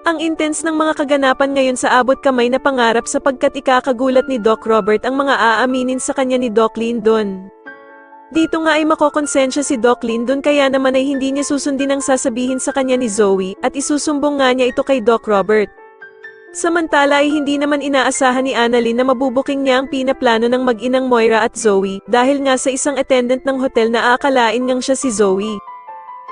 Ang intense ng mga kaganapan ngayon sa abot kamay na pangarap sapagkat ikakagulat ni Doc Robert ang mga aaminin sa kanya ni Doc Lyndon. Dito nga ay makokonsensya si Doc Lyndon kaya naman ay hindi niya susundin ang sasabihin sa kanya ni Zoe at isusumbong nga niya ito kay Doc Robert. Samantala ay hindi naman inaasahan ni Annalyn na mabubuking niya ang pinaplano ng mag-inang Moira at Zoe dahil nga sa isang attendant ng hotel na aakalain ngang siya si Zoe.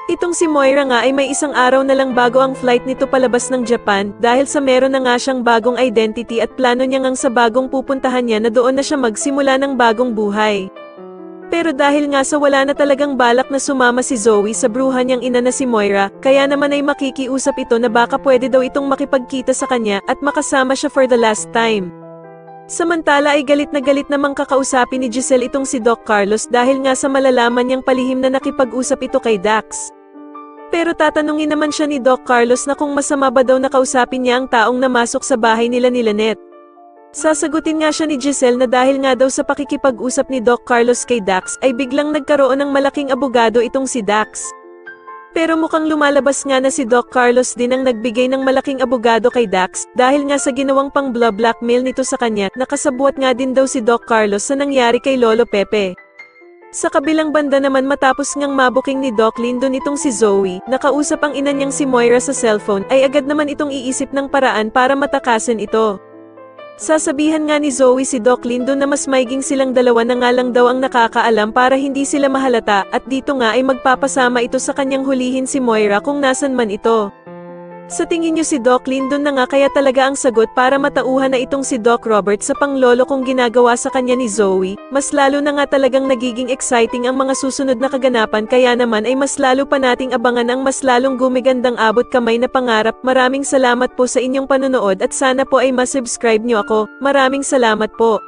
Itong si Moira nga ay may isang araw na lang bago ang flight nito palabas ng Japan dahil sa meron na nga siyang bagong identity at plano niya ngang sa bagong pupuntahan niya na doon na siya magsimula ng bagong buhay. Pero dahil nga sa wala na talagang balak na sumama si Zoe sa bruha niyang ina na si Moira, kaya naman ay makikiusap ito na baka pwede daw itong makipagkita sa kanya at makasama siya for the last time. Samantala ay galit namang kakausapin ni Giselle itong si Doc Carlos dahil nga sa malalaman niyang palihim na nakipag-usap ito kay Dax. Pero tatanungin naman siya ni Doc Carlos na kung masama ba daw nakausapin niya ang taong namasok sa bahay nila ni Lynette. Sasagutin nga siya ni Giselle na dahil nga daw sa pakikipag-usap ni Doc Carlos kay Dax ay biglang nagkaroon ng malaking abogado itong si Dax. Pero mukhang lumalabas nga na si Doc Carlos din ang nagbigay ng malaking abogado kay Dax dahil nga sa ginawang pang-blackmail nito sa kanya, nakasabuat nga din daw si Doc Carlos sa nangyari kay Lolo Pepe. Sa kabilang banda naman matapos ngang mabuking ni Doc Lyndon itong si Zoe, nakausap ang ina niyang si Moira sa cellphone ay agad naman itong iisip ng paraan para matakasan ito. Sasabihan nga ni Zoe si Doc Lyndon na mas maiging silang dalawa na nga lang daw ang nakakaalam para hindi sila mahalata at dito nga ay magpapasama ito sa kanyang hulihin si Moira kung nasan man ito. Sa tingin niyo si Doc Lyndon na nga kaya talaga ang sagot para matauhan na itong si Doc Robert sa panglolo kung ginagawa sa kanya ni Zoe, mas lalo na nga talagang nagiging exciting ang mga susunod na kaganapan kaya naman ay mas lalo pa nating abangan ang mas lalong gumigandang abot kamay na pangarap. Maraming salamat po sa inyong panonood at sana po ay masubscribe niyo ako. Maraming salamat po.